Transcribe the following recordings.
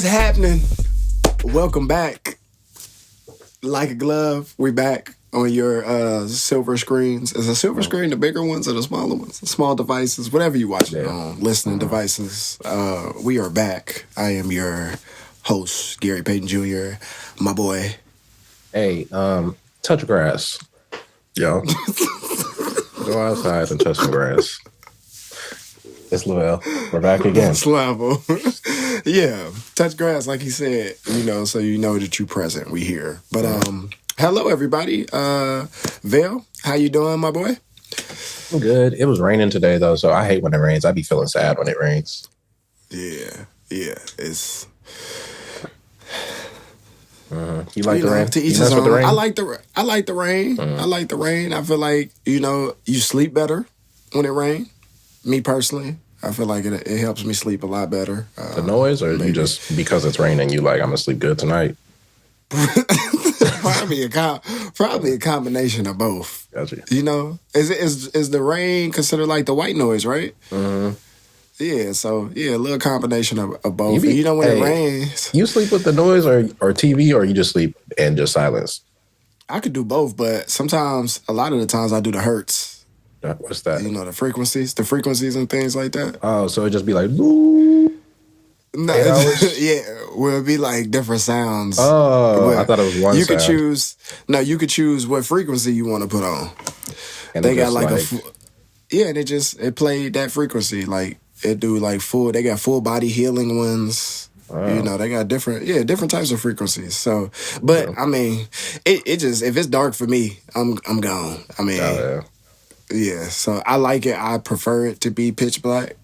happening? Welcome back. Like a glove, we back on your silver screens. Is a silver screen the bigger ones or the smaller ones? The small devices, whatever you watch it on, listening devices. We are back. I am your host, Gary Payton Jr., my boy. Hey, touch grass. Yo. Go outside and touch some grass. It's Louel. We're back again. It's Lavo. Yeah, touch grass, like he said, so you know that you're present. We here. But hello, everybody. Vale, how you doing, my boy? I'm good. It was raining today, though, so I hate when it rains. I be feeling sad when it rains. Yeah. It's... You like the rain? To each his own. I like the rain. I like the rain. I feel like, you sleep better when it rains. Me personally, I feel like it helps me sleep a lot better. The noise, or maybe. You just, because it's raining, you like, I'm going to sleep good tonight? Probably a combination of both. Gotcha. Is the rain considered like the white noise, right? Mm-hmm. Yeah, so, a little combination of both. When it rains... You sleep with the noise or TV, or you just sleep and just silence? I could do both, but sometimes, a lot of the times, I do the hertz. What's that? The frequencies and things like that. Oh, so it just be like... No, yeah, well, it'd be like different sounds. Oh, I thought it was one sound. You could choose what frequency you want to put on. And they got like and it played that frequency. Like, it do like they got full body healing ones. Oh. They got different types of frequencies. So, but I mean, it just, if it's dark for me, I'm gone. I mean, yeah. So I like it. I prefer it to be pitch black.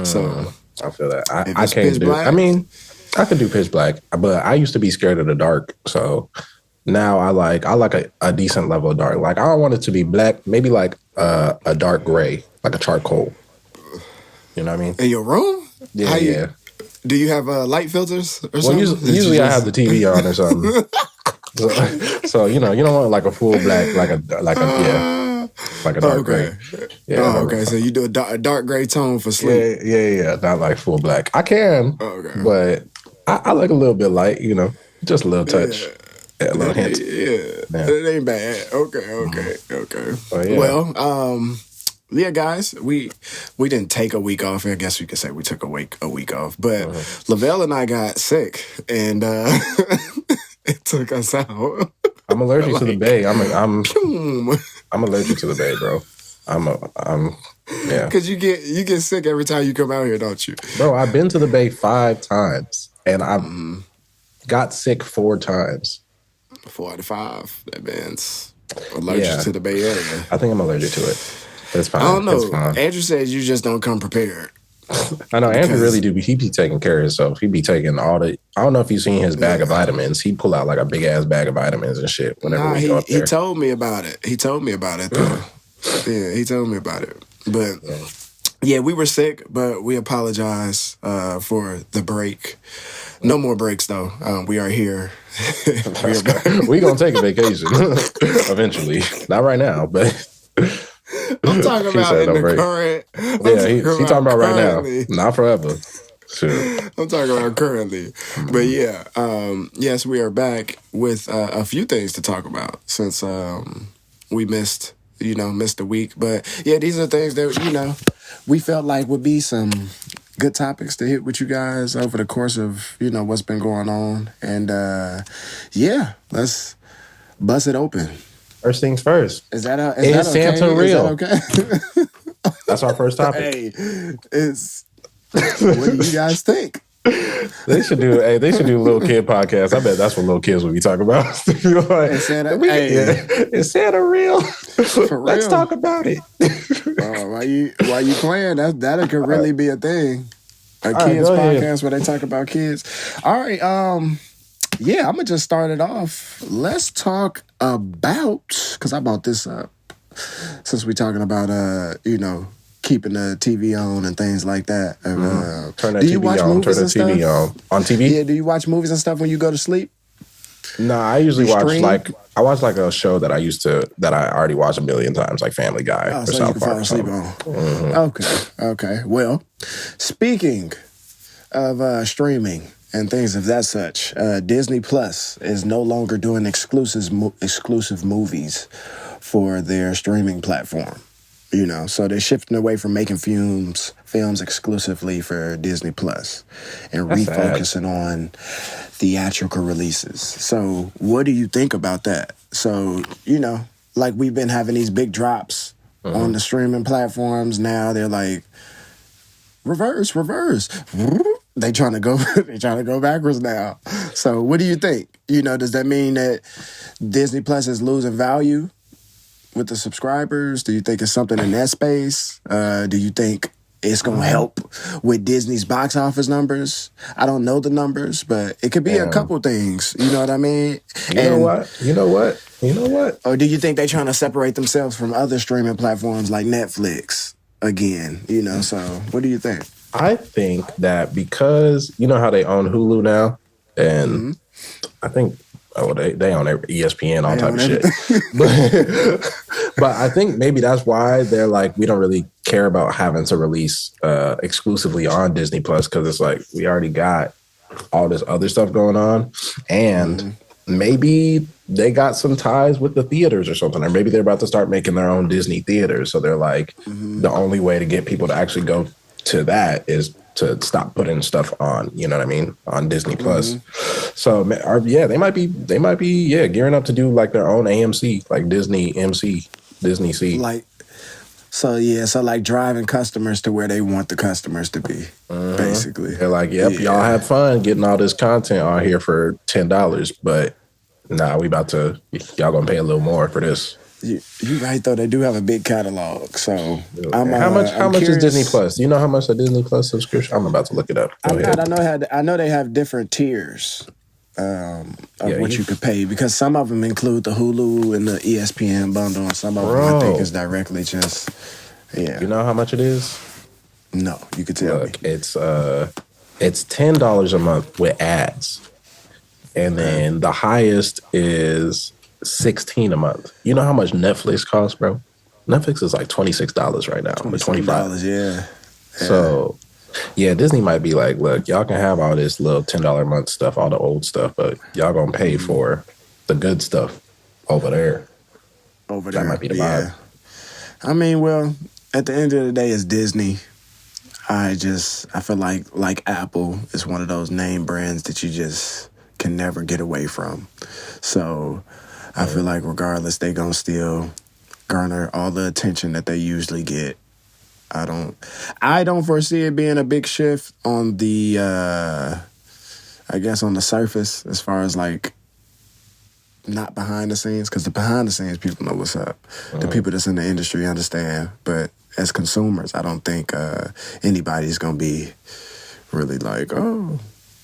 So I feel that. I can't do. Black, I mean, I could do pitch black, but I used to be scared of the dark. So now I like a decent level of dark. Like, I don't want it to be black. Maybe like a dark gray, like a charcoal. You know what I I mean? In your room? Yeah. Do you have light filters or something? Usually I have the TV on or something. so you don't want like a full black, like a dark gray. Yeah. Oh, okay. So you do a dark gray tone for sleep. Yeah. Not like full black. I can, but I like a little bit light. Just a little touch. Yeah, a little hint. Yeah. It ain't bad. Okay. Well, yeah, guys, we didn't take a week off. I guess we could say we took a week off. But Lavelle and I got sick, and it took us out. I'm allergic to the Bay. I'm allergic to the Bay, bro. Yeah. Because you get sick every time you come out here, don't you? Bro, I've been to the Bay 5 times, and I've got sick 4 times. 4 out of 5. That man's allergic to the Bay Area. I think I'm allergic to it. It's fine. I don't know. Andrew says you just don't come prepared. I know. Andrew really do. He be taking care of himself. He be taking all the... I don't know if you've seen his bag of vitamins. He pull out like a big-ass bag of vitamins and shit whenever we go up there. He told me about it. Though. Yeah, he told me about it. But, yeah, we were sick, but we apologize for the break. No more breaks, though. We are here. We gonna take a vacation eventually. Not right now, but... I'm talking about in the current. Yeah, he talking about right now. Not forever. Sure. I'm talking about currently. But yeah, yes, we are back with a few things to talk about since we missed a week. But yeah, these are things that, we felt like would be some good topics to hit with you guys over the course of, what's been going on. And yeah, let's bust it open. First things first. Is that Santa okay? real? Is that okay? That's our first topic. Hey, what do you guys think? They should do a little kid podcast. I bet that's what little kids will be talking about. Like, is Santa, is Santa real? For real? Let's talk about it. Why you playing? That could really be a thing. A kids podcast where they talk about kids. All right. Yeah, I'm gonna just start it off. Let's talk about, because I brought this up since we're talking about keeping the TV on and things like that. Turn that TV on. Turn the TV on. On TV? Yeah. Do you watch movies and stuff when you go to sleep? No, I usually watch like a show that I already watched a million times, like Family Guy or so South you can Park. fall asleep on. Okay. Well, speaking of streaming, and things of that such. Disney Plus is no longer doing exclusive movies for their streaming platform. You know, so they're shifting away from making films exclusively for Disney Plus and refocusing on theatrical releases. So what do you think about that? So, you know, like we've been having these big drops on the streaming platforms. Now they're like, reverse. They trying to go backwards now. So what do you think? You know, does that mean that Disney Plus is losing value with the subscribers? Do you think it's something in that space? Do you think it's going to help with Disney's box office numbers? I don't know the numbers, but it could be a couple things. You know what I mean? You know what? Or do you think they're trying to separate themselves from other streaming platforms like Netflix again? You know, so what do you think? I think that because you know how they own Hulu now, and I think they own ESPN, all type of shit. But I think maybe that's why they're like, we don't really care about having to release exclusively on Disney Plus, because it's like we already got all this other stuff going on, and maybe they got some ties with the theaters or something, or maybe they're about to start making their own Disney theaters. So they're like, the only way to get people to actually go to that is to stop putting stuff on, you know what I mean, on Disney Plus. So they might be gearing up to do like their own AMC, like Disney C. So like driving customers to where they want the customers to be, basically. They're like, y'all have fun getting all this content on here for $10, but y'all gonna pay a little more for this. You're right, though. They do have a big catalog. So how much is Disney Plus? Do you know how much a Disney Plus subscription? I'm about to look it up. I know they have different tiers of what you could pay, because some of them include the Hulu and the ESPN bundle, and some of them I think is directly just You know how much it is? No, you could tell me. It's $10 a month with ads, and then the highest is $16 a month. You know how much Netflix costs, bro? Netflix is like $26 right now. $25, yeah. So, yeah, Disney might be like, look, y'all can have all this little $10 a month stuff, all the old stuff, but y'all gonna pay for the good stuff over there. That might be the vibe. I mean, well, at the end of the day, it's Disney. I feel like Apple is one of those name brands that you just can never get away from. So I feel like regardless, they gonna still garner all the attention that they usually get. I don't foresee it being a big shift on the, I guess on the surface, as far as like not behind the scenes, because the behind the scenes people know what's up. The people that's in the industry understand, but as consumers, I don't think anybody's gonna be really like, oh.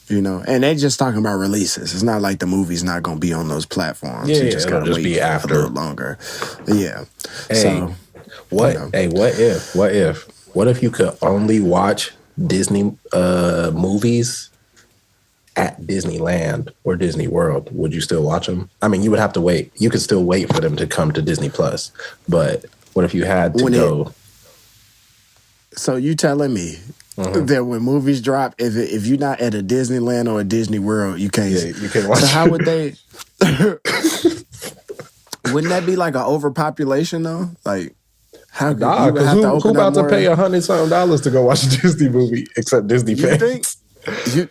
You know, and they just talking about releases. It's not like the movie's not going to be on those platforms. Yeah, you just got to wait be after a little longer. Yeah. Hey, what if you could only watch Disney movies at Disneyland or Disney World? Would you still watch them? I mean, you would have to wait. You could still wait for them to come to Disney Plus. But what if you had to go? So you telling me that when movies drop, if you're not at a Disneyland or a Disney World, you can't. Yeah, you can't watch. So how would they? Wouldn't that be like an overpopulation though? Like, how? Because who about to pay $100-something to go watch a Disney movie except Disney fans? Do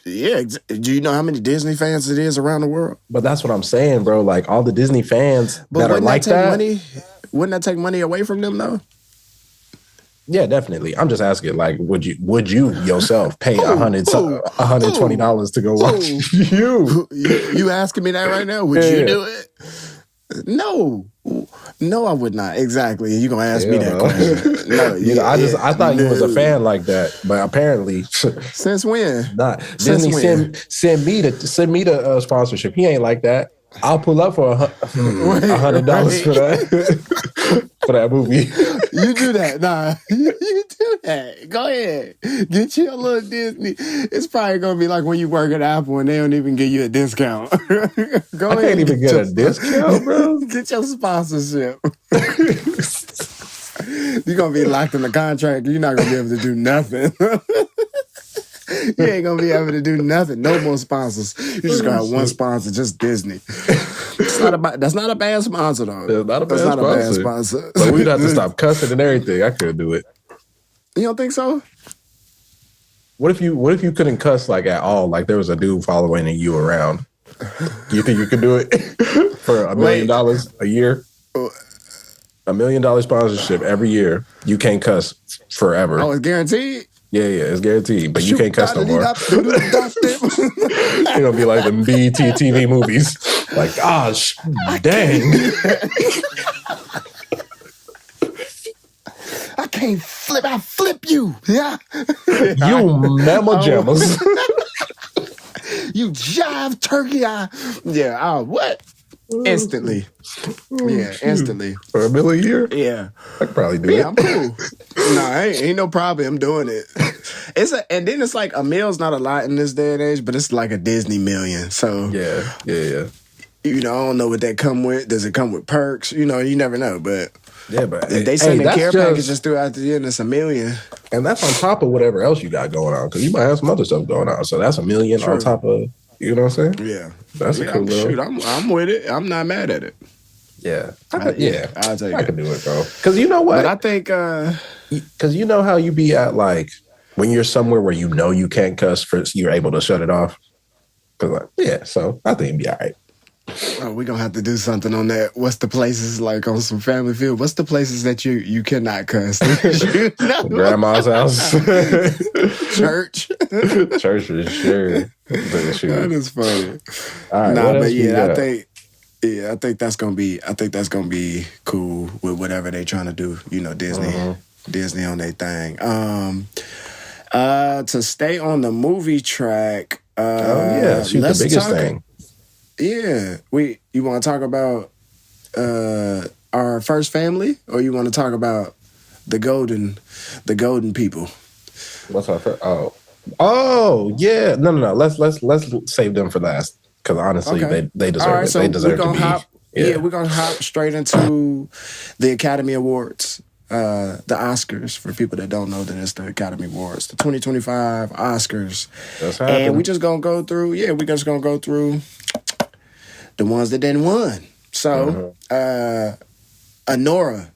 you know how many Disney fans it is around the world? But that's what I'm saying, bro. Like all the Disney fans that are like that. Wouldn't that take money away from them though? Yeah, definitely. I'm just asking, like, would you yourself pay $120 to go watch You asking me that right now? Would you do it? No, I would not. Exactly. You gonna ask me that question? No, I thought you was a fan like that, but apparently, since when? Not Disney. Send me the sponsorship. He ain't like that. I'll pull up for $100 for that for that movie. You do that, nah. You do that. Go ahead, get you a little Disney. It's probably gonna be like when you work at Apple and they don't even give you a discount. I can't even get a discount, bro. Get your sponsorship. You're gonna be locked in the contract. You're not gonna be able to do nothing. You ain't gonna be able to do nothing. No more sponsors. You just gonna have one sponsor, just Disney. That's not a bad sponsor though. It's not a bad sponsor. But we'd have to stop cussing and everything. I couldn't do it. You don't think so? What if you couldn't cuss like at all? Like there was a dude following you around. Do you think you could do it for $1 million a year? $1 million sponsorship every year. You can't cuss forever. Oh, it's guaranteed? Yeah, it's guaranteed. But you can't cuss no more. You're gonna be like the BET TV movies. Like, gosh, dang. I can't flip. I flip you. Yeah. You mamma jammas. You jive turkey. What? Instantly. Yeah, instantly. For $1 million a year? Yeah. I could probably do it. Yeah, I'm cool. No, ain't no problem. I'm doing it. And then it's like a meal's not a lot in this day and age, but it's like a Disney million. So yeah. You know, I don't know what that come with. Does it come with perks? You know, you never know. But yeah, but if they send care packages throughout the year, and it's $1 million. And that's on top of whatever else you got going on, because you might have some other stuff going on. So that's $1 million on top of, you know what I'm saying? Yeah, that's a cool little. Shoot, I'm with it. I'm not mad at it. Yeah, I'll take it. I can do it, bro. Because you know what? But I think, because you know how you be at like when you're somewhere where you know you can't cuss, you're able to shut it off. Because so I think it'd be all right. Oh, we're going to have to do something on that. What's the places, like on some Family Feud, what's the places that you cannot cuss? Grandma's house. Church. Church for sure. That is funny. All right, I think that's gonna be cool with whatever they trying to do. You know, Disney on their thing. To stay on the movie track. Shoot, the biggest thing. Yeah, you want to talk about our first family, or you want to talk about the golden people? What's our first? Oh yeah, no. Let's save them for last, because honestly, they deserve it. So they deserve to be. We're gonna hop straight into the Academy Awards. The Oscars, for people that don't know, that it's the Academy Awards, the 2025 Oscars. And we just gonna go through. Yeah, we just gonna go through the ones that didn't win. So, Anora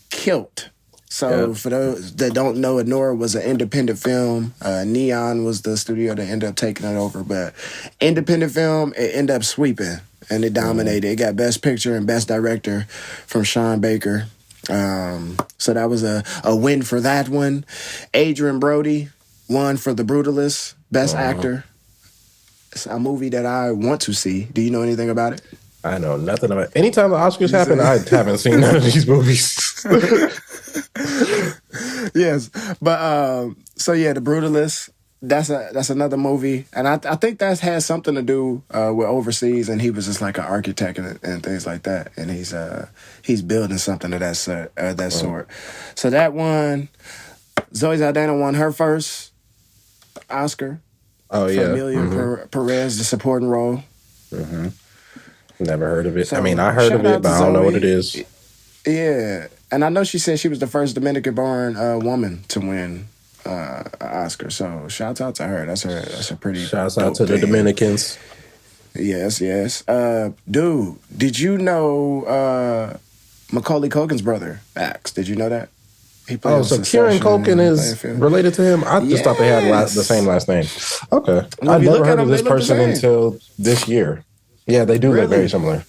killed. So, for those that don't know, Anora was an independent film. Neon was the studio that ended up taking it over. But independent film, it ended up sweeping. And it dominated. It got Best Picture and Best Director from Sean Baker. So that was a win for that one. Adrian Brody won for The Brutalist, Best Actor. It's a movie that I want to see. Do you know anything about it? I know nothing about it. Anytime the Oscars happen, I haven't seen none of these movies. Yes. But The Brutalist, that's another movie. And I think that has something to do with overseas, and he was just like an architect and things like that. And he's building something of that sort. So that one, Zoe Saldana won her first Oscar. Oh, yeah. Amelia Perez, the supporting role. Mm-hmm. Never heard of it. So, I mean, I heard of it, but I don't know what it is. Yeah. And I know she said she was the first Dominican-born woman to win an Oscar. So, shouts out to her. That's a pretty shouts out to the Dominicans. Yes. Dude, did you know Macaulay Culkin's brother, Max? Did you know that? So Kieran Culkin is related to him? I just thought they had the same last name. Okay. I never heard of this person until this year. Yeah, they do look very similar.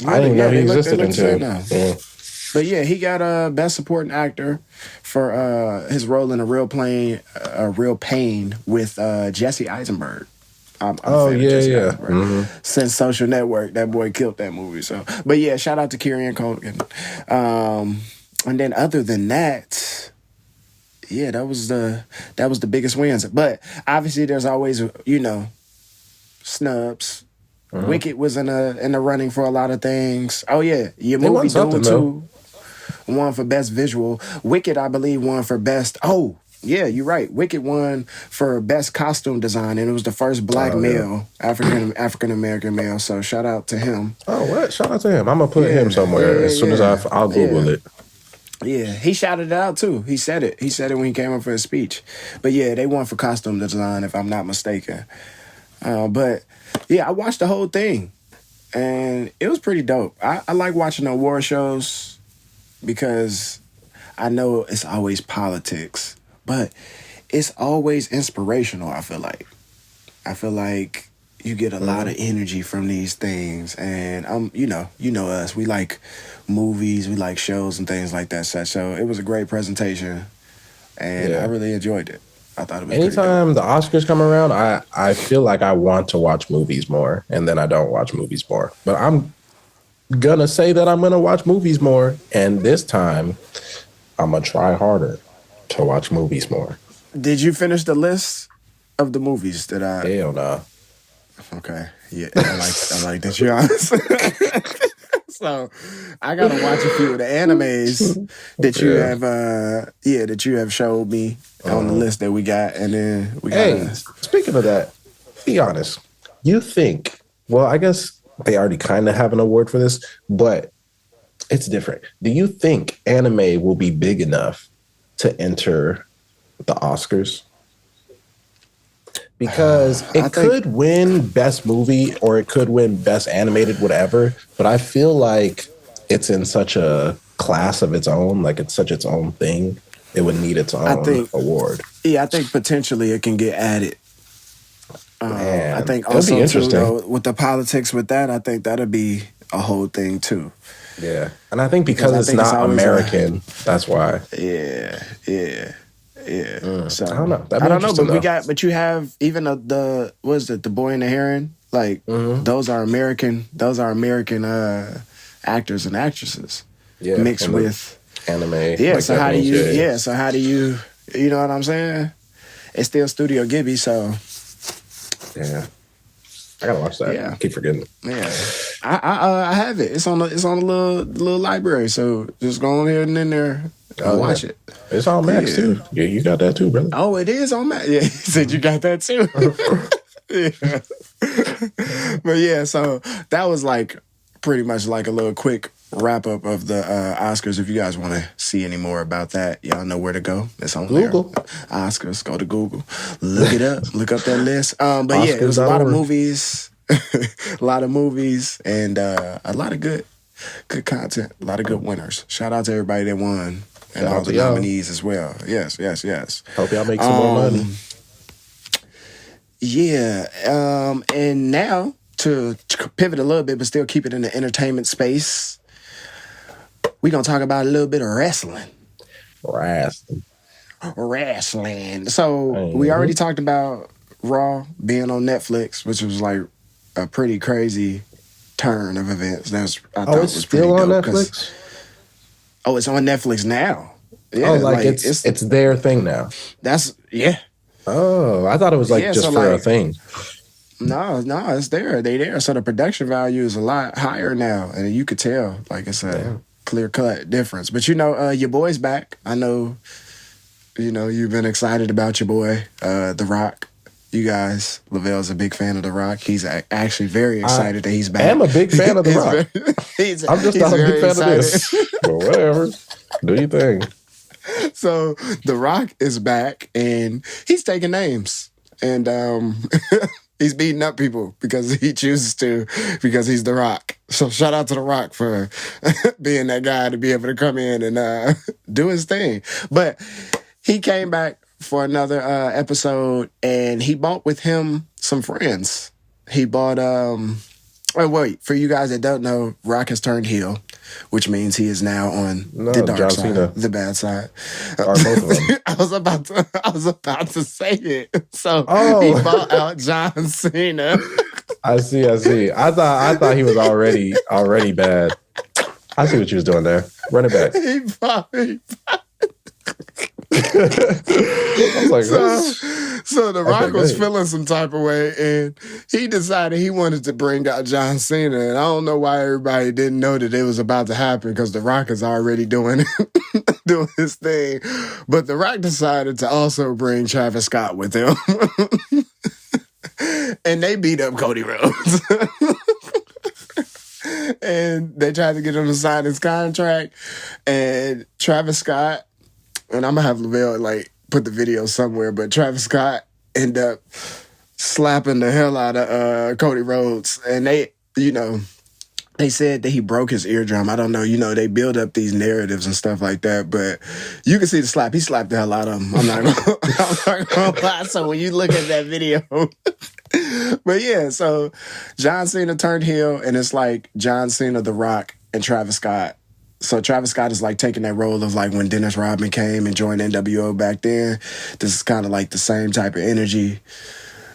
I didn't know he existed until. Yeah. But yeah, he got a Best Supporting Actor for his role in A Real Pain with Jesse Eisenberg. I'm a fan of Jesse Eisenberg. Mm-hmm. Since Social Network, that boy killed that movie. So, but yeah, shout out to Kieran Culkin. And then other than that, yeah, that was the biggest wins. But obviously, there's always snubs. Mm-hmm. Wicked was in the running for a lot of things. Oh yeah, your movie Dune 2 won for Best Visual. Wicked, I believe, won for Best. Oh yeah, you're right. Wicked won for Best Costume Design, and it was the first black male, African American male. So shout out to him. Oh, what? Shout out to him. I'm gonna put him somewhere as soon as I'll Google it. Yeah, he shouted it out too. He said it. He said it when he came up for his speech. But yeah, they won for costume design, if I'm not mistaken. But yeah, I watched the whole thing, and it was pretty dope. I like watching the award shows because I know it's always politics, but it's always inspirational. I feel like you get a lot of energy from these things, and you know us. We like movies, we like shows and things like that. So it was a great presentation, and I really enjoyed it. I thought it was. Anytime the Oscars come around, I feel like I want to watch movies more, and then I don't watch movies more. But I'm gonna say that I'm gonna watch movies more, and this time I'm gonna try harder to watch movies more. Did you finish the list of the movies that I? Hell no. Okay. Yeah, I like that you're honest. So I gotta watch a few of the animes that you have that you have showed me on the list that we got, and then we got. Hey, speaking of that, be honest. You think? Well, I guess they already kind of have an award for this, but it's different. Do you think anime will be big enough to enter the Oscars? Because it could win best movie or it could win best animated, whatever. But I feel like it's in such a class of its own, like it's such its own thing. It would need its own award. Yeah, I think potentially it can get added. I think also be interesting. Too, though, with the politics with that, I think that'll be a whole thing too. Yeah, and I think because it's not American, that's why. Yeah. So I don't know. I don't know, but you have even the what is it, The Boy and the Heron? Like those are American actors and actresses mixed with anime. Yeah. Like so how do you? Yeah. So how do you? You know what I'm saying? It's still Studio Ghibli, so yeah. I gotta watch that. Yeah. I keep forgetting. Yeah, I have it. It's on a little library. So just go on here and in there. Watch it. It's on Max too. Yeah, you got that too, brother. Oh, it is on Max. Yeah, he said you got that too. Yeah. But yeah, so that was like pretty much like a little quick wrap up of the Oscars. If you guys want to see any more about that, y'all know where to go. It's on Google. Oscars. Go to Google. Look it up. Look up that list. But Oscars, yeah, it was a lot of movies. A lot of movies and a lot of good content. A lot of good winners. Shout out to everybody that won. And all the nominees as well. Yes. Hope y'all make some more money. Yeah. And now, to pivot a little bit, but still keep it in the entertainment space, we're going to talk about a little bit of wrestling. So, we already talked about Raw being on Netflix, which was like a pretty crazy turn of events. I thought it's still on Netflix? Oh, it's on Netflix now. Yeah, like it's their thing now. That's Oh, I thought it was just for a thing. No, it's there. They there. So the production value is a lot higher now, and you could tell like it's a clear cut difference. But your boy's back. I know. You've been excited about your boy, The Rock. You guys, Lavelle's a big fan of The Rock. He's actually very excited that he's back. I am a big fan of The Rock. I'm just not a big fan of this. But whatever. Do your thing. So The Rock is back, and he's taking names. And he's beating up people because he chooses to, because he's The Rock. So shout out to The Rock for being that guy to be able to come in and do his thing. But he came back for another episode, and he bought with him some friends. He bought, for you guys that don't know, Rock has turned heel, which means he is now on the dark side, the bad side. Or both of them. I was about to say it. So he bought out John Cena. I see. I thought he was already bad. I see what you was doing there. Run it back. He bought. I was like, so The Rock was feeling some type of way, and he decided he wanted to bring out John Cena. And I don't know why everybody didn't know that it was about to happen, because The Rock is already doing his thing. But The Rock decided to also bring Travis Scott with him. And they beat up Cody Rhodes. and they tried to get him to sign his contract. And Travis Scott, and I'm gonna have Lavelle like put the video somewhere, but Travis Scott ended up slapping the hell out of Cody Rhodes, and they said that he broke his eardrum. I don't know. They build up these narratives and stuff like that, but you can see the slap. He slapped the hell out of him. I'm not gonna lie. So when you look at that video, but yeah, so John Cena turned heel, and it's like John Cena, The Rock, and Travis Scott. So Travis Scott is like taking that role of like when Dennis Rodman came and joined NWO back then. This is kind of like the same type of energy.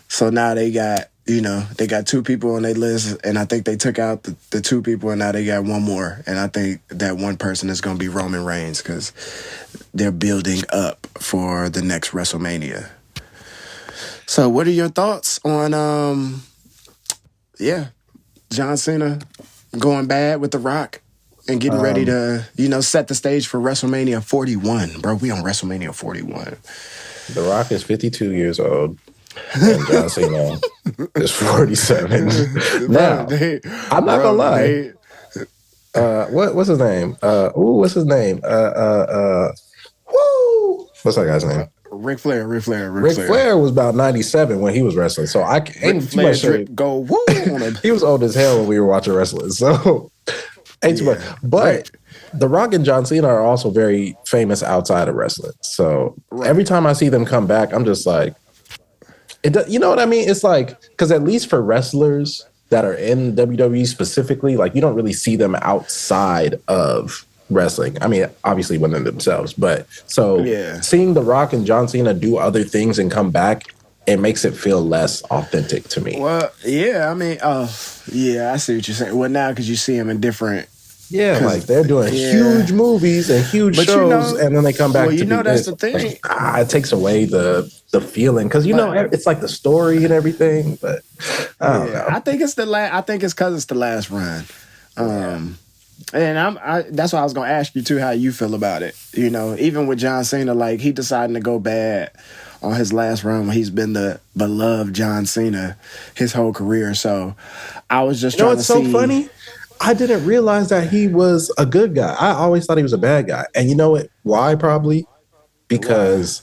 So now they got, they got two people on their list, and I think they took out the two people, and now they got one more. And I think that one person is going to be Roman Reigns because they're building up for the next WrestleMania. So what are your thoughts on, John Cena going bad with The Rock and getting ready to, set the stage for WrestleMania 41? Bro, we on WrestleMania 41. The Rock is 52 years old. And John Cena is 47. Now, I'm not gonna lie. What's his name? What's his name? What's that guy's name? Ric Flair. Ric Flair was about 97 when he was wrestling, so I ain't too much. Go woo on him. He was old as hell when we were watching wrestling, so ain't too much. But The Rock and John Cena are also very famous outside of wrestling. So every time I see them come back, I'm just like, you know what I mean? It's like, because at least for wrestlers that are in WWE specifically, like you don't really see them outside of wrestling. I mean, obviously within themselves, but seeing The Rock and John Cena do other things and come back, it makes it feel less authentic to me. Well, yeah, I mean, I see what you're saying. Well, now because you see them in different. Yeah, like they're doing huge movies and huge shows, and then they come back. Well, that's the thing. Like, it takes away the feeling because it's like the story and everything. But I don't know. I think it's I think it's because it's the last run. And that's why I was gonna ask you too how you feel about it. Even with John Cena, like he deciding to go bad on his last run when he's been the beloved John Cena his whole career. So I was just trying to see. What's so funny? I didn't realize that he was a good guy. I always thought he was a bad guy. And you know what? Why? Probably because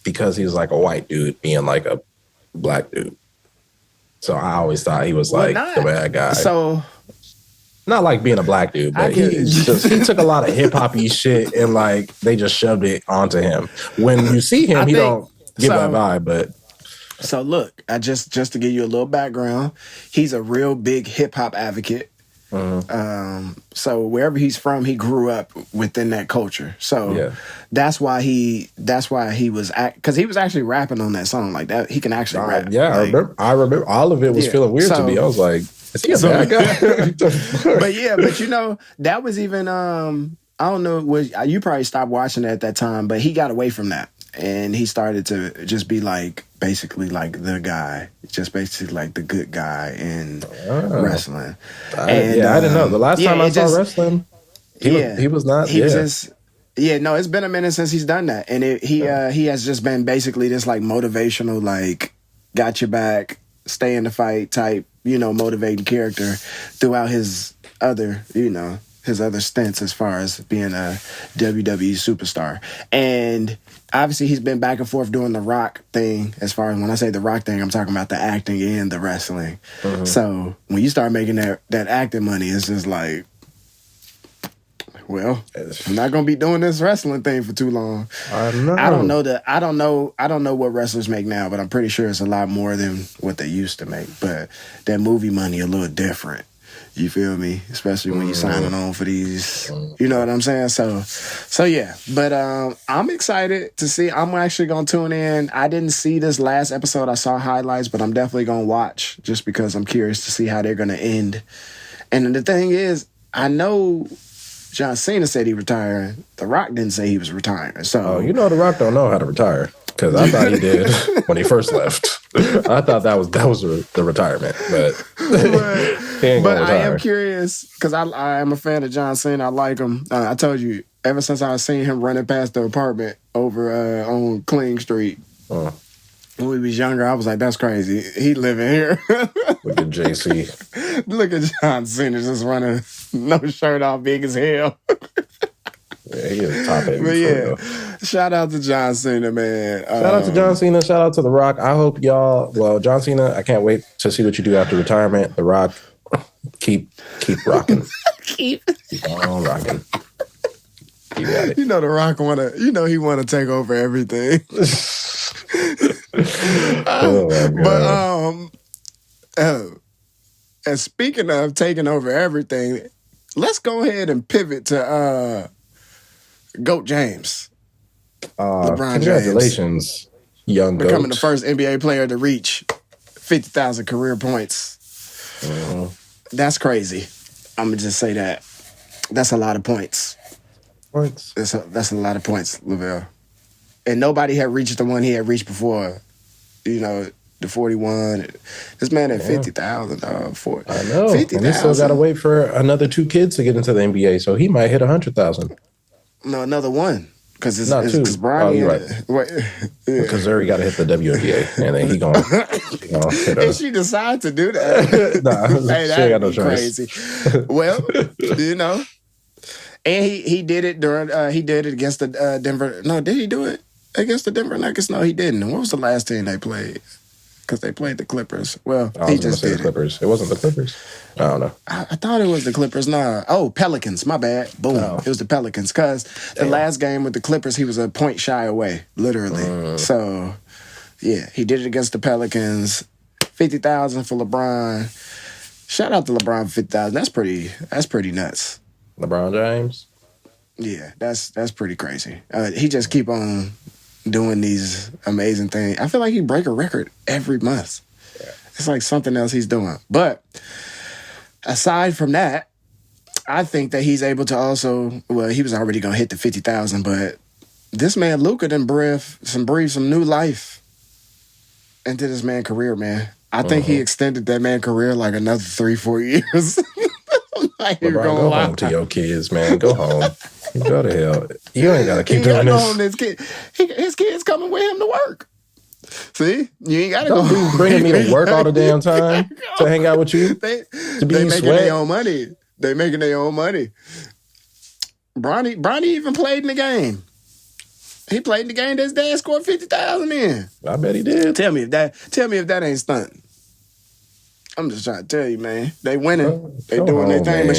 he was like a white dude being like a black dude. So I always thought he was like the bad guy. So not like being a black dude, but he took a lot of hip hoppy shit and like they just shoved it onto him. When you see him, he don't give that vibe, but. So look, just to give you a little background, he's a real big hip hop advocate. Mm-hmm. So wherever he's from, he grew up within that culture. So that's why he was because he was actually rapping on that song like that. He can actually rap. Yeah, like, I remember all of it was feeling weird to me. I was like, is he a bad guy? but that was even I don't know. You probably stopped watching it at that time, but he got away from that. And he started to just be like, basically like the guy, just basically like the good guy in wrestling. I didn't know. The last time I saw wrestling, he was not. He was just, it's been a minute since he's done that. And he has just been basically this like motivational, like, got your back, stay in the fight type, motivating character throughout his other stints as far as being a WWE superstar. And obviously he's been back and forth doing the Rock thing. As far as when I say the Rock thing, I'm talking about the acting and the wrestling. Mm-hmm. So when you start making that acting money, it's just like, well, I'm not gonna be doing this wrestling thing for too long. I don't know what wrestlers make now, but I'm pretty sure it's a lot more than what they used to make. But that movie money a little different. You feel me? Especially when you're signing on for these, you know what I'm saying? So yeah. But I'm excited to see. I'm actually going to tune in. I didn't see this last episode. I saw highlights, but I'm definitely going to watch just because I'm curious to see how they're going to end. And the thing is, I know John Cena said he retired. The Rock didn't say he was retiring. So The Rock don't know how to retire. Because I thought he did when he first left. I thought that was the retirement, but he ain't gonna retire. I am curious because I am a fan of John Cena. I like him. I told you ever since I seen him running past the apartment over on Kling Street. When we was younger, I was like, that's crazy. He living here. Look at JC. Look at John Cena just running no shirt off, big as hell. Yeah, he is top heavy. But yeah, shout out to John Cena, man. Shout out to John Cena. Shout out to The Rock. I hope y'all. Well, John Cena, I can't wait to see what you do after retirement. The Rock, keep rocking. keep on rocking. You got it. You know The Rock he wanna take over everything. And speaking of taking over everything, let's go ahead and pivot to GOAT James. LeBron congratulations, James, young GOAT. Becoming the first NBA player to reach 50,000 career points. That's crazy. I'm going to just say that. That's a lot of points. That's a lot of points, Lavelle. And nobody had reached the one he had reached before. You know, the 41. This man had 50,000. I know. 50,000. And he still got to wait for another 2 kids to get into the NBA, so he might hit 100,000. No, another one. Because it's not 2. Bronny. You're right. Because Zuri got to hit the WNBA, and then he going to hit If she decides to do that. Hey, that ain't no crazy. Well, and he did it during. He did it against the Denver. No, did he do it against the Denver Nuggets? No, he didn't. And what was the last team they played? Because they played the Clippers. Well, he just did the Clippers. It wasn't the Clippers. I don't know. I thought it was the Clippers. Nah. Oh, Pelicans. My bad. Boom. It was the Pelicans. Because the last game with the Clippers, he was a point shy away, literally. So, yeah, he did it against the Pelicans. 50,000 for LeBron. Shout out to LeBron for 50,000. That's pretty nuts. LeBron James? Yeah, that's pretty crazy. He just keep on doing these amazing things. I feel like he break a record every month. Yeah. It's like something else he's doing. But aside from that, I think that he's able to also, well, he was already going to hit the 50,000, but this man, Luka, done breathe some new life into this man's career, man. I think he extended that man's career like another 3-4 years. Like, LeBron, go home to your kids, man. Go home. Go to hell. You ain't got to keep doing this. His kids coming with him to work. See? You ain't got to go. Don't be bringing me to work all the damn time to hang out with you. They making their own money. They making their own money. Bronny even played in the game. He played in the game that his dad scored 50,000 in. I bet he did. Tell me if that ain't stunting. I'm just trying to tell you, man. They winning. They doing their thing. Man. But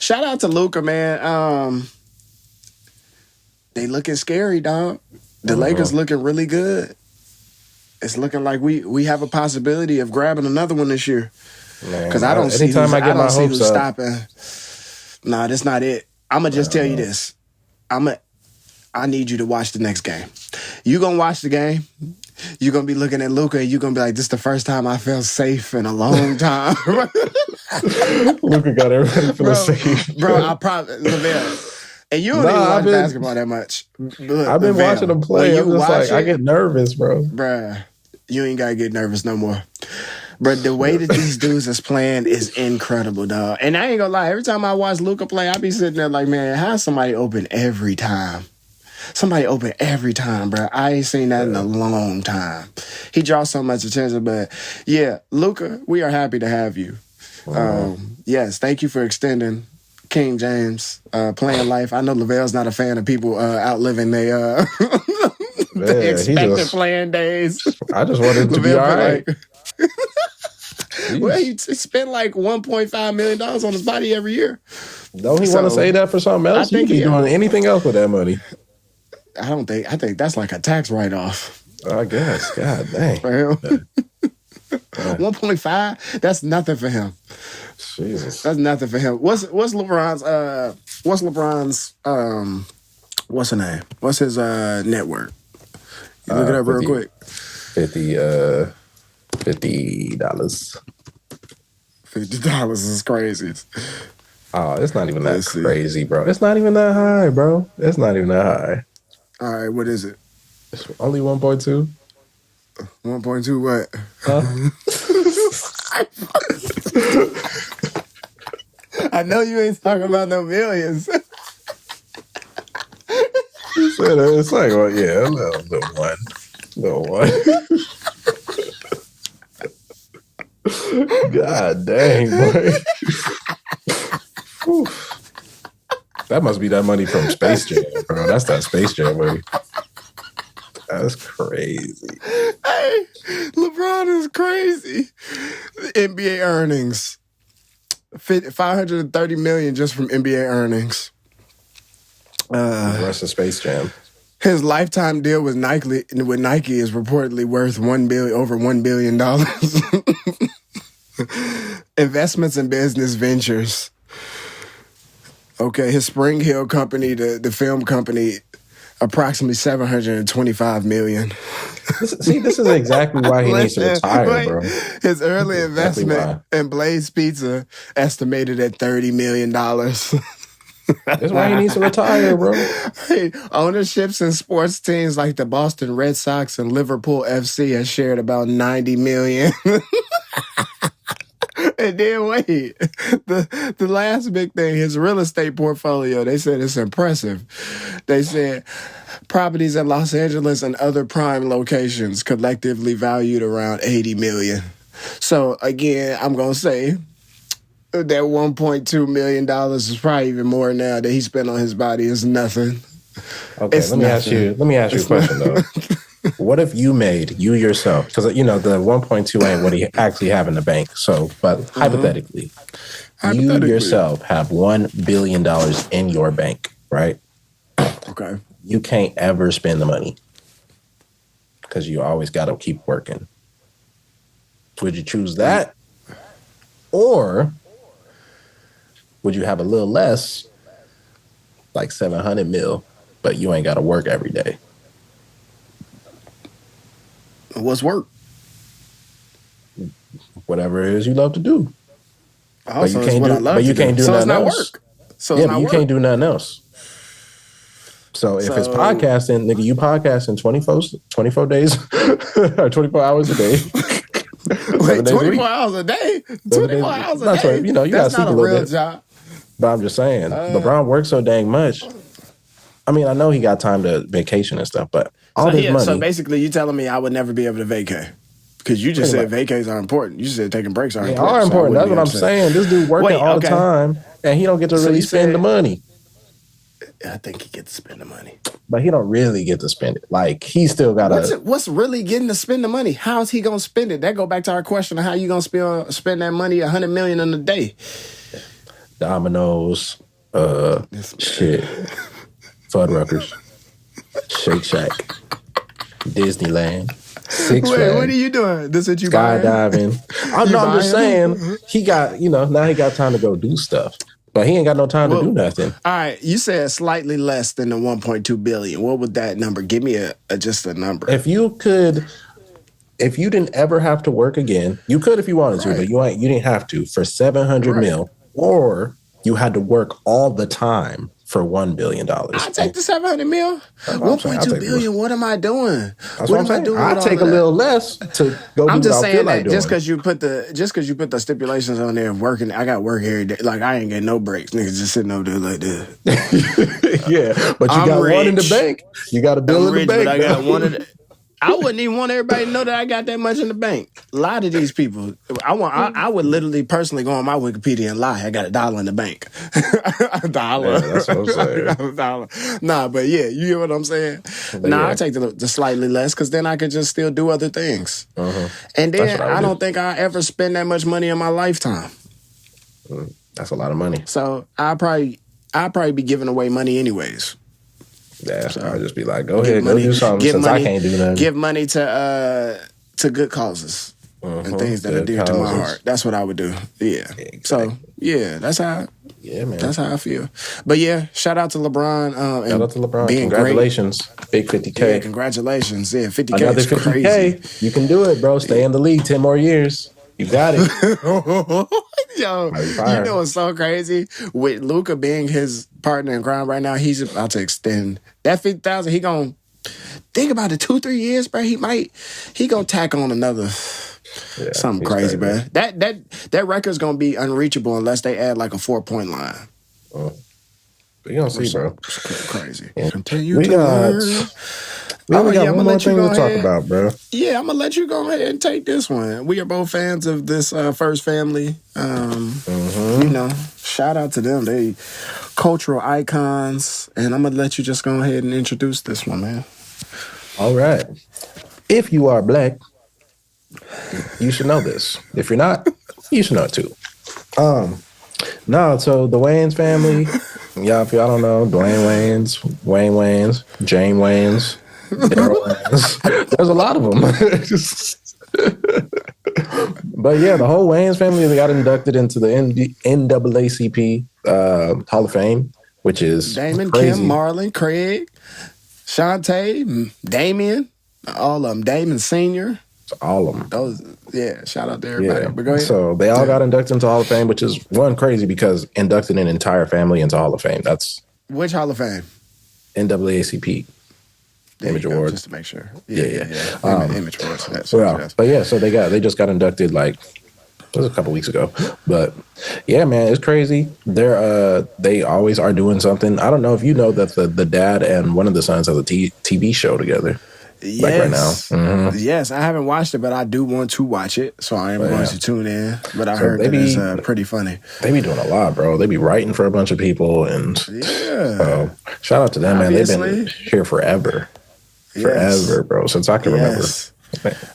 shout out to Luka, man. They looking scary, dog. The Lakers looking really good. It's looking like we have a possibility of grabbing another one this year. Because I don't see who's stopping. Nah, that's not it. I'm going to just tell you this. I need you to watch the next game. You going to watch the game. You're going to be looking at Luka and you're going to be like, this is the first time I felt safe in a long time. Luka got everybody feeling safe. Bro, I probably, Lavelle, and you don't even watch basketball that much. I've been watching them play. I'm just like, I get nervous, bro. Bruh, you ain't got to get nervous no more. But the way that these dudes is playing is incredible, dog. And I ain't going to lie, every time I watch Luka play, I be sitting there like, man, how's somebody open every time? Somebody open every time, bro. I ain't seen that in a long time. He draws so much attention, but yeah, Luka, we are happy to have you. Yes, thank you for extending King James playing life. I know Lavelle's not a fan of people outliving their expected playing days. I just wanted to be all right. Well, he spent like $1.5 million on his body every year. Don't he want to say that for something else? He be doing anything else with that money. I think that's like a tax write-off. I guess. God dang. 1.5? That's nothing for him. Jesus. That's nothing for him. What's LeBron's what's the name? What's his net worth? You look it up real quick. $50. $50 is crazy. Oh, it's not even that crazy, bro. It's not even that high, bro. It's not even that high. All right, what is it? It's only 1.2. 1.2 what? Huh? I know you ain't talking about no millions. It's like, well, yeah, a little one. God dang, boy. That must be that money from Space Jam, bro. That's that Space Jam money. That's crazy. Hey, LeBron is crazy. The NBA earnings. $530 million just from NBA earnings. The rest of Space Jam. His lifetime deal with Nike is reportedly worth over $1 billion. Investments in business ventures. Okay, his Spring Hill company, the film company, approximately $725 million. This is exactly why he needs to retire, bro. His early investment in Blaze Pizza estimated at $30 million. That's why he needs to retire, bro. Hey, ownerships in sports teams like the Boston Red Sox and Liverpool FC has shared about $90 million. And then wait, the last big thing, his real estate portfolio, they said it's impressive. They said properties in Los Angeles and other prime locations collectively valued around $80 million. So again, I'm going to say that $1.2 million is probably even more now that he spent on his body is nothing. Okay, let me ask you a question though. What if you yourself, because the 1.2 ain't what he actually have in the bank. So, but hypothetically, you yourself have $1 billion in your bank, right? Okay. You can't ever spend the money because you always got to keep working. Would you choose that? Or would you have a little less, like 700 mil, but you ain't got to work every day? What's work? Whatever it is you love to do. But you can't do nothing else. So you can't do nothing else. So if it's podcasting, nigga, you podcasting 24 days or 24 hours a day. Wait, 24 hours a day? 24 hours a day? Right. You got to sleep a little bit. Job. But I'm just saying, LeBron works so dang much. I mean, I know he got time to vacation and stuff, but all this money. So basically, you telling me I would never be able to vacate? Because you just said vacays are important. You said taking breaks are important. They are important. That's what I'm saying. This dude working all the time, and he don't get to really spend the money. I think he gets to spend the money. But he don't really get to spend it. Like, he still got to... What's really getting to spend the money? How is he going to spend it? That go back to our question of how you going to spend that money, $100 million in a day. Domino's, shit. Fuddruckers, Shake Shack, Disneyland, Six Flags. What are you doing? This is what you skydiving. I'm just saying, he got, now he got time to go do stuff. But he ain't got no time to do nothing. All right, you said slightly less than the $1.2 billion. What would that number? Give me just a number. If you didn't ever have to work again, you could if you wanted to, but you didn't have to for 700 mil, or you had to work all the time for $1 billion. I take the 700 mil. 1.2 billion. What am I doing? What am I doing? I take a little less to go. I'm just saying that just because you put the stipulations on there of working, I got work every day. Like I ain't getting no breaks. Niggas just sitting over there like this. Yeah, but you got one in the bank. You got a bill in the bank. But I got one in the. I wouldn't even want everybody to know that I got that much in the bank. A lot of these people, I would literally personally go on my Wikipedia and lie. I got $1 in the bank. $1. Yeah, that's what I'm saying. $1. Nah, but yeah, you hear what I'm saying? I take the slightly less because then I could just still do other things. Uh-huh. And then I don't think I ever spend that much money in my lifetime. That's a lot of money. So I'll probably be giving away money anyways. Yeah, so I'll just be like, go ahead, go do something since I can't do nothing. Give money to good causes and things that are dear to my heart. That's what I would do. Yeah. Exactly. So, yeah, that's how I feel. But yeah, shout out to LeBron. Shout out to LeBron. Congratulations. Great. Big 50K. Yeah, congratulations. Yeah, 50K Another is 50K. Crazy. You can do it, bro. Stay in the league 10 more years. You got it. Yo, you know what's so crazy? With Luka being his partner in crime right now, he's about to extend that 50,000. He gonna think about it 2-3 years, bro. He gonna tack on another something crazy, bro. That record's gonna be unreachable unless they add like a 4-point line. But you don't see, bro. Crazy. Yeah. Continue to learn We only got one more thing to talk about, bro. Yeah, I'm gonna let you go ahead and take this one. We are both fans of this First Family. You know, shout out to them. They cultural icons, and I'm gonna let you just go ahead and introduce this one, man. All right. If you are black, you should know this. If you're not, you should know it too. No, so the Wayans family, y'all, if y'all don't know, Dwayne Wayans, Wayne Wayans, Jane Wayans, Daryl Wayans. There's a lot of them. But yeah, the whole Wayans family, they got inducted into the NAACP Hall of Fame, which is Damon, crazy. Kim, Marlon, Craig, Shantae, Damien, all of them. Damon Sr. All of them. Those, yeah, shout out to everybody. Yeah. But go ahead. So they all got inducted into Hall of Fame, which is one crazy because inducting an entire family into Hall of Fame. That's which Hall of Fame? NAACP. Image Award. Just to make sure. Yeah. Image Award. So they just got inducted like it was a couple weeks ago. But yeah, man, it's crazy. They always are doing something. I don't know if you know that the dad and one of the sons have a TV show together. Yes. Like right now. Mm-hmm. Yes, I haven't watched it, but I do want to watch it. So I am going to tune in. But I heard that it's pretty funny. They be doing a lot, bro. They be writing for a bunch of people. And shout out to them, Obviously. Man. They've been here forever. Forever, bro. Since I can remember.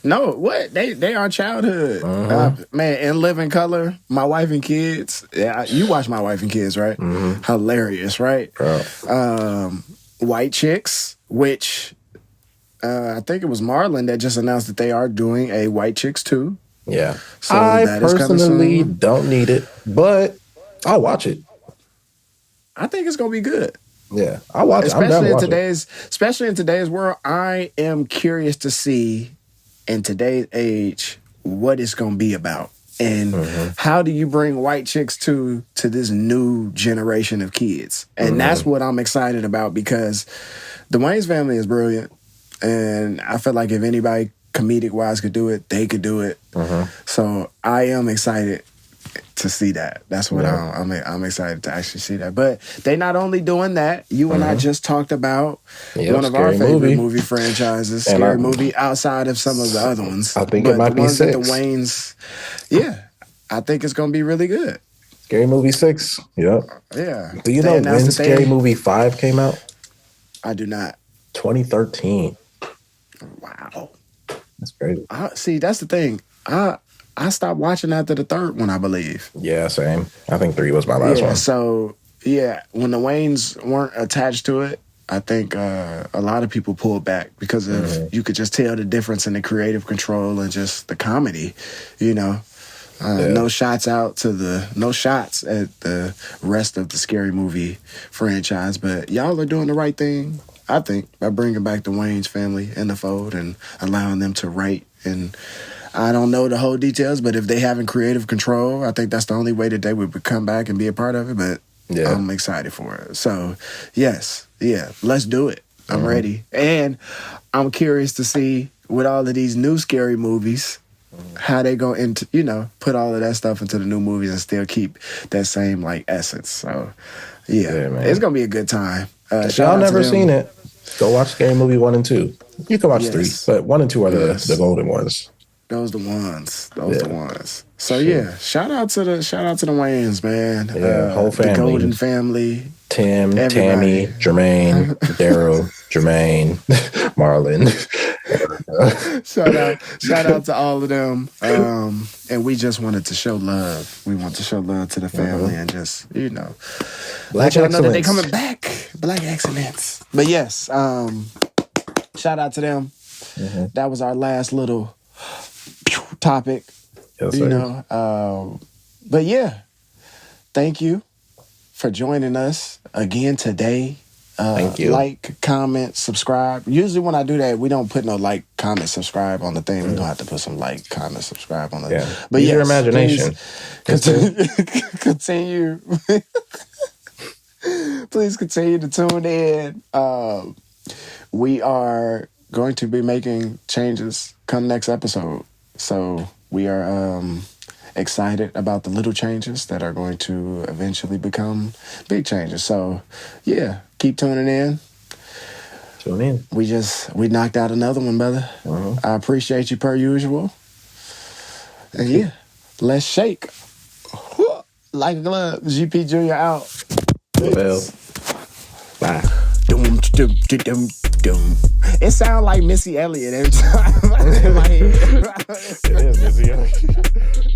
No, what? They are childhood. Man, in Living Color, My Wife and Kids. Yeah, you watch My Wife and Kids, right? Mm-hmm. Hilarious, right? White Chicks, which... I think it was Marlon that just announced that they are doing a White Chicks 2. Yeah. So I personally don't need it, but I'll watch it. I think it's going to be good. Yeah. I'll watch it. Especially in today's world, I am curious to see in today's age what it's going to be about. And how do you bring White Chicks 2 to this new generation of kids? And that's what I'm excited about because the Wayans family is brilliant. And I feel like if anybody comedic-wise could do it, they could do it. So I am excited to see that. That's what I'm excited to actually see that. But they not only doing that, you and I just talked about one of our favorite movie franchises, Scary Movie, outside of some of the other ones. I think it might be 6. The Wayans, I think it's going to be really good. Scary Movie 6, yep. Yeah. Do you know when Scary Movie 5 came out? I do not. 2013. Wow. That's crazy. See, that's the thing. I stopped watching after the third one, I believe. Yeah, same. I think 3 was my last one. So, when the Wayans weren't attached to it, I think a lot of people pulled back because of you could just tell the difference in the creative control and just the comedy, you know. No shots at the rest of the Scary Movie franchise, but y'all are doing the right thing, I think, by bringing back the Wayans family in the fold and allowing them to write. And I don't know the whole details, but if they having creative control, I think that's the only way that they would come back and be a part of it. But I'm excited for it. So, let's do it. I'm ready. And I'm curious to see with all of these new scary movies, how they go into, put all of that stuff into the new movies and still keep that same, essence. So, it's going to be a good time. If y'all never seen it, go watch Scary Movie 1 and 2. You can watch 3, but 1 and 2 are the golden ones. Those the ones. The ones. So shout out to the Wayans, man. Whole family. The Golden family. Tim, everybody. Tammy, Jermaine, Daryl, Jermaine, Marlon. Shout out to all of them. And we just wanted to show love. We want to show love to the family and just, Black y'all know that they coming back. Black excellence. But yes, shout out to them. That was our last little topic. Yes, but thank you for joining us again today. Thank you. Like, comment, subscribe. Usually when I do that, we don't put no like, comment, subscribe on the thing. We don't have to put some like, comment, subscribe on the thing. But use your imagination. Continue. Please continue to tune in. We are going to be making changes come next episode. So we are excited about the little changes that are going to eventually become big changes. So, keep tuning in. Tune in. We knocked out another one, brother. I appreciate you per usual. And yeah, let's shake. Like a glove. GP Jr. out. Well, bye. It sounds like Missy Elliott every time in my head. It is Missy Elliott.